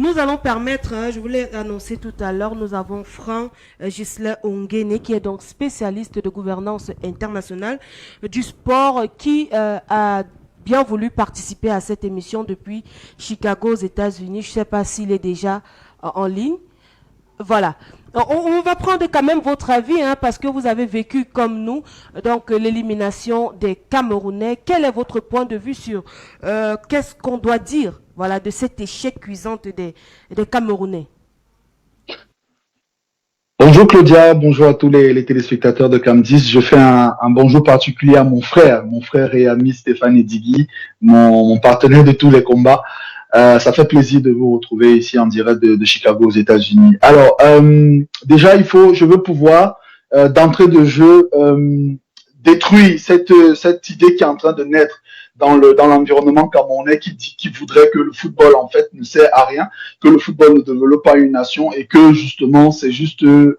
Nous allons permettre, je vous l'ai annoncé tout à l'heure, nous avons Franck Gisler Ongene, qui est donc spécialiste de gouvernance internationale du sport, qui a bien voulu participer à cette émission depuis Chicago aux États-Unis. Je ne sais pas s'il est déjà en ligne. Voilà. On va prendre quand même votre avis, hein, parce que vous avez vécu comme nous, donc l'élimination des Camerounais. Quel est votre point de vue sur qu'est-ce qu'on doit dire, voilà, de cet échec cuisant des Camerounais? Bonjour Claudia, bonjour à tous les téléspectateurs de Cam10. Je fais un bonjour particulier à mon frère et ami Stéphane Edigui, mon partenaire de tous les combats. Ça fait plaisir de vous retrouver ici en direct de Chicago aux États-Unis. Alors, déjà, je veux pouvoir d'entrée de jeu détruire cette idée qui est en train de naître dans l'environnement camerounais qui voudrait que le football en fait ne sert à rien, que le football ne développe pas une nation et que justement c'est juste de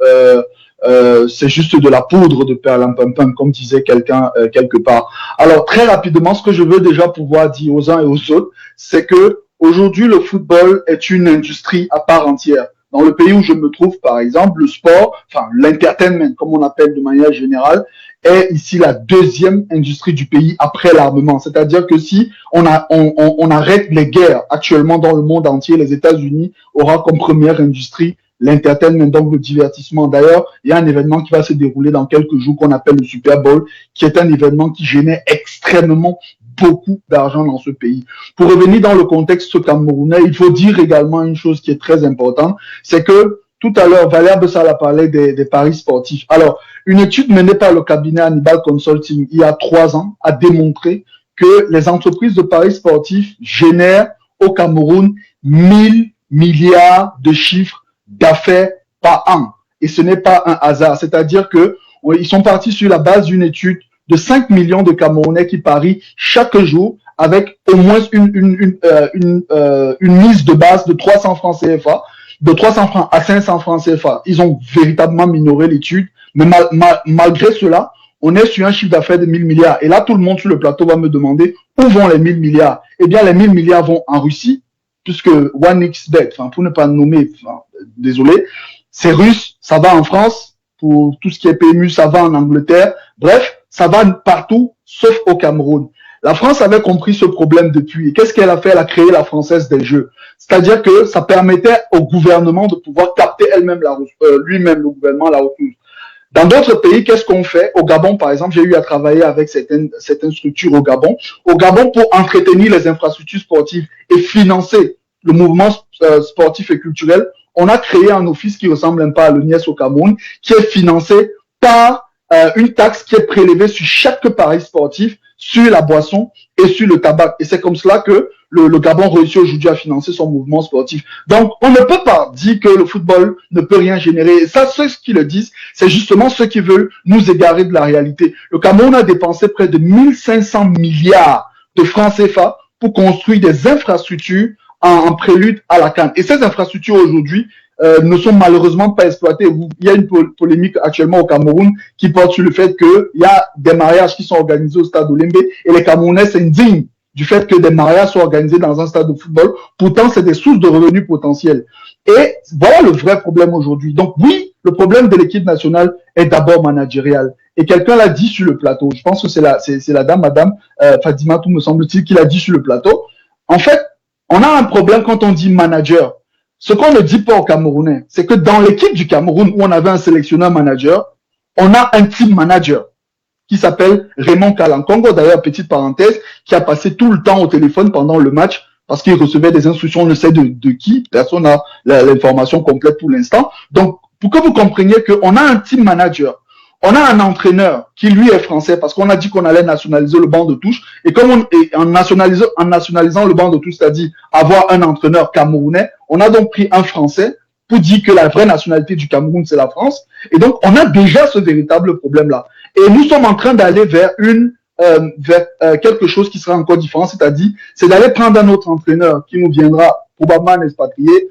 la poudre de perlimpinpin, comme disait quelqu'un quelque part. Alors très rapidement, ce que je veux déjà pouvoir dire aux uns et aux autres, c'est que aujourd'hui le football est une industrie à part entière. Dans le pays où je me trouve, par exemple, le sport, enfin l'entertainment, comme on appelle de manière générale, est ici la deuxième industrie du pays après l'armement. C'est-à-dire que si on arrête les guerres actuellement dans le monde entier, les États-Unis aura comme première industrie l'entertainment, donc le divertissement. D'ailleurs, il y a un événement qui va se dérouler dans quelques jours qu'on appelle le Super Bowl, qui est un événement qui génère extrêmement beaucoup d'argent dans ce pays. Pour revenir dans le contexte camerounais, il faut dire également une chose qui est très importante, c'est que tout à l'heure, Valère Bessala parlait des paris sportifs. Alors, une étude menée par le cabinet Hannibal Consulting il y a 3 ans a démontré que les entreprises de paris sportifs génèrent au Cameroun 1 000 milliards de chiffres d'affaires par an. Et ce n'est pas un hasard. C'est-à-dire que ils sont partis sur la base d'une étude de 5 millions de Camerounais qui parient chaque jour avec au moins une mise de base de 300 francs CFA, de 300 francs à 500 francs CFA. Ils ont véritablement minoré l'étude, mais malgré cela, on est sur un chiffre d'affaires de 1000 milliards. Et là, tout le monde sur le plateau va me demander où vont les 1000 milliards. Eh bien, les 1000 milliards vont en Russie, puisque OneXBet, pour ne pas nommer, désolé, c'est russe, ça va en France, pour tout ce qui est PMU, ça va en Angleterre. Bref, ça va partout, sauf au Cameroun. La France avait compris ce problème depuis. Et qu'est-ce qu'elle a fait? Elle a créé la Française des Jeux. C'est-à-dire que ça permettait au gouvernement de pouvoir capter lui-même, le gouvernement, la ressource. Dans d'autres pays, qu'est-ce qu'on fait? Au Gabon, par exemple, j'ai eu à travailler avec certaines structures au Gabon. Au Gabon, pour entretenir les infrastructures sportives et financer le mouvement sportif et culturel, on a créé un office qui ressemble un peu à l'ONIES au Cameroun, qui est financé par une taxe qui est prélevée sur chaque pari sportif, sur la boisson et sur le tabac. Et c'est comme cela que le Gabon réussit aujourd'hui à financer son mouvement sportif. Donc, on ne peut pas dire que le football ne peut rien générer. Et ça, ceux qui le disent, c'est justement ceux qui veulent nous égarer de la réalité. Le Cameroun a dépensé près de 1500 milliards de francs CFA pour construire des infrastructures en prélude à la CAN. Et ces infrastructures aujourd'hui ne sont malheureusement pas exploitées. Il y a une polémique actuellement au Cameroun qui porte sur le fait qu'il y a des mariages qui sont organisés au stade Olembe et les Camerounais s'indignent du fait que des mariages soient organisés dans un stade de football. Pourtant, c'est des sources de revenus potentiels. Et voilà le vrai problème aujourd'hui. Donc oui, le problème de l'équipe nationale est d'abord managérial. Et quelqu'un l'a dit sur le plateau. Je pense que c'est la dame, madame Fadima, tout me semble-t-il, qui l'a dit sur le plateau. En fait, on a un problème quand on dit manager. Ce qu'on ne dit pas aux Camerounais, c'est que dans l'équipe du Cameroun où on avait un sélectionneur manager, on a un team manager qui s'appelle Raymond Kalankongo, d'ailleurs, petite parenthèse, qui a passé tout le temps au téléphone pendant le match parce qu'il recevait des instructions, on ne sait de qui, personne n'a l'information complète pour l'instant. Donc, pour que vous compreniez qu'on a un team manager, on a un entraîneur qui, lui, est français parce qu'on a dit qu'on allait nationaliser le banc de touche. Et comme en nationalisant le banc de touche, c'est-à-dire avoir un entraîneur camerounais, on a donc pris un français pour dire que la vraie nationalité du Cameroun, c'est la France. Et donc, on a déjà ce véritable problème-là. Et nous sommes en train d'aller vers quelque chose qui sera encore différent, c'est-à-dire, c'est d'aller prendre un autre entraîneur qui nous viendra probablement expatrié,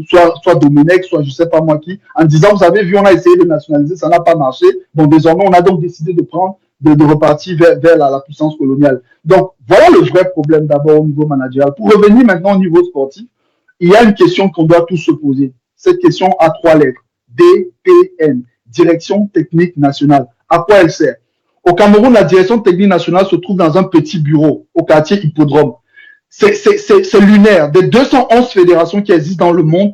soit Domenech, soit je sais pas moi qui, en disant, vous avez vu, on a essayé de nationaliser, ça n'a pas marché. Bon, désormais, on a donc décidé de repartir vers la puissance coloniale. Donc, voilà le vrai problème d'abord au niveau managérial. Pour revenir maintenant au niveau sportif, il y a une question qu'on doit tous se poser. Cette question a 3 lettres. DTN, Direction Technique Nationale. À quoi elle sert? Au Cameroun, la Direction Technique Nationale se trouve dans un petit bureau au quartier Hippodrome. C'est lunaire. Des 211 fédérations qui existent dans le monde,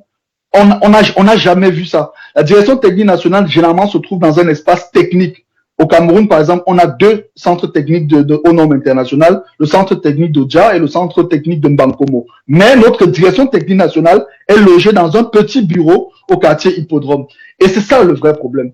on n'a jamais vu ça. La Direction Technique Nationale, généralement, se trouve dans un espace technique. Au Cameroun, par exemple, on a 2 centres techniques de haut norme international, le centre technique d'Odja et le centre technique de Mbankomo. Mais notre direction technique nationale est logée dans un petit bureau au quartier Hippodrome. Et c'est ça le vrai problème.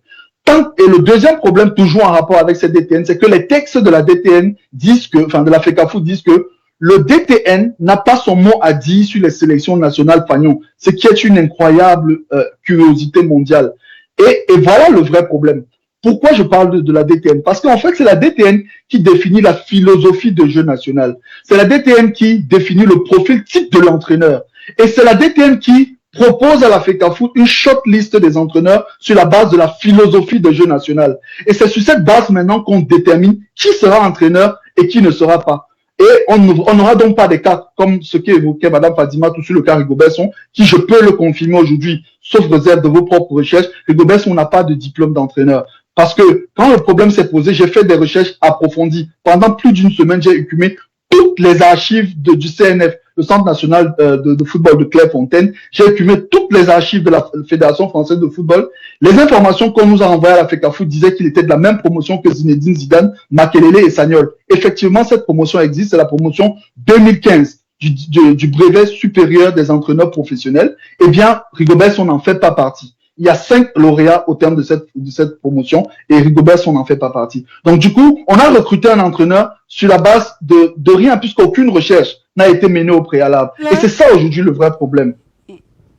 Et le deuxième problème, toujours en rapport avec cette DTN, c'est que les textes de la DTN disent que, enfin de la FECAFOOT disent que le DTN n'a pas son mot à dire sur les sélections nationales fagnon, ce qui est une incroyable curiosité mondiale. Et voilà le vrai problème. Pourquoi je parle de la DTN? Parce qu'en fait, c'est la DTN qui définit la philosophie de jeu national. C'est la DTN qui définit le profil type de l'entraîneur. Et c'est la DTN qui propose à la FECAFOOT une shortlist des entraîneurs sur la base de la philosophie de jeu national. Et c'est sur cette base maintenant qu'on détermine qui sera entraîneur et qui ne sera pas. Et on n'aura donc pas des cas comme ce qu'évoquait Madame Fadima tout sur le cas Rigobert-Song, qui je peux le confirmer aujourd'hui, sauf réserve de vos propres recherches. Rigobert-Song n'a pas de diplôme d'entraîneur. Parce que quand le problème s'est posé, j'ai fait des recherches approfondies. Pendant plus d'une semaine, j'ai écumé toutes les archives du CNF, le Centre national de football de Clairefontaine. J'ai écumé toutes les archives de la Fédération française de football. Les informations qu'on nous a envoyées à la FECAFOOT disaient qu'il était de la même promotion que Zinedine Zidane, Makelele et Sagnol. Effectivement, cette promotion existe, c'est la promotion 2015 du brevet supérieur des entraîneurs professionnels. Eh bien, Rigobert-Song n'en fait pas partie. Il y a 5 lauréats au terme de cette promotion et Rigobert-Song n'en fait pas partie. Donc du coup, on a recruté un entraîneur sur la base de rien puisqu'aucune recherche n'a été menée au préalable. Et c'est ça aujourd'hui le vrai problème.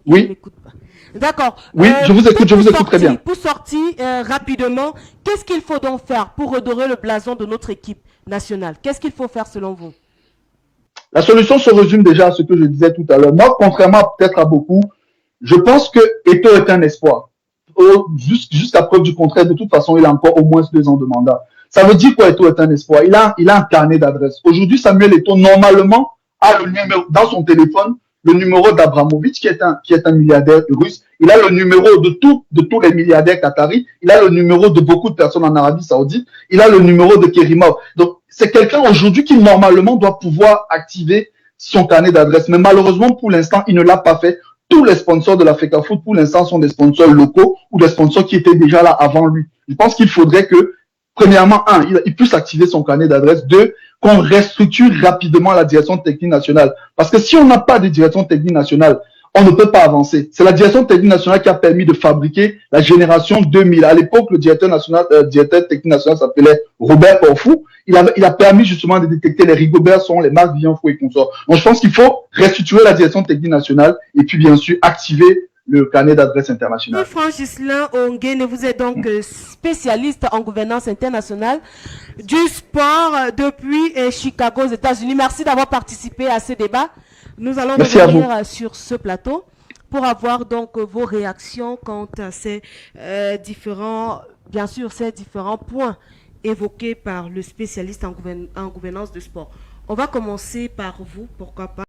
Oui. D'accord. Oui, je vous écoute très bien. Pour sortir rapidement, qu'est-ce qu'il faut donc faire pour redorer le blason de notre équipe nationale? Qu'est-ce qu'il faut faire selon vous? La solution se résume déjà à ce que je disais tout à l'heure. Moi, contrairement peut-être à beaucoup, je pense que Eto'o est un espoir. Jusqu'à preuve du contraire, de toute façon, il a encore au moins 2 ans de mandat. Ça veut dire quoi, Eto'o est un espoir? Il a un carnet d'adresses. Aujourd'hui, Samuel Eto'o, normalement, a le numéro, dans son téléphone, le numéro d'Abramovich, qui est un milliardaire russe. Il a le numéro de tous les milliardaires qataris. Il a le numéro de beaucoup de personnes en Arabie Saoudite. Il a le numéro de Kerimov. Donc, c'est quelqu'un aujourd'hui qui, normalement, doit pouvoir activer son carnet d'adresses. Mais malheureusement, pour l'instant, il ne l'a pas fait. Tous les sponsors de la FECAFOOT, pour l'instant, sont des sponsors locaux ou des sponsors qui étaient déjà là avant lui. Je pense qu'il faudrait que, premièrement, il puisse activer son carnet d'adresse. 2, qu'on restructure rapidement la direction technique nationale. Parce que si on n'a pas de direction technique nationale, on ne peut pas avancer. C'est la direction technique nationale qui a permis de fabriquer la génération 2000. À l'époque, le directeur technique national s'appelait Robert Orfou. Il a permis justement de détecter les Rigobert-Song, les Marc Villenfou et consorts. Donc, je pense qu'il faut restructurer la direction technique nationale et puis, bien sûr, activer le carnet d'adresse international. Franck Ghislain Onguéné, vous êtes donc spécialiste en gouvernance internationale du sport depuis Chicago, aux États-Unis. Merci d'avoir participé à ce débat. Nous allons revenir sur ce plateau pour avoir donc vos réactions quant à ces différents points évoqués par le spécialiste en gouvernance de sport. On va commencer par vous, pourquoi pas.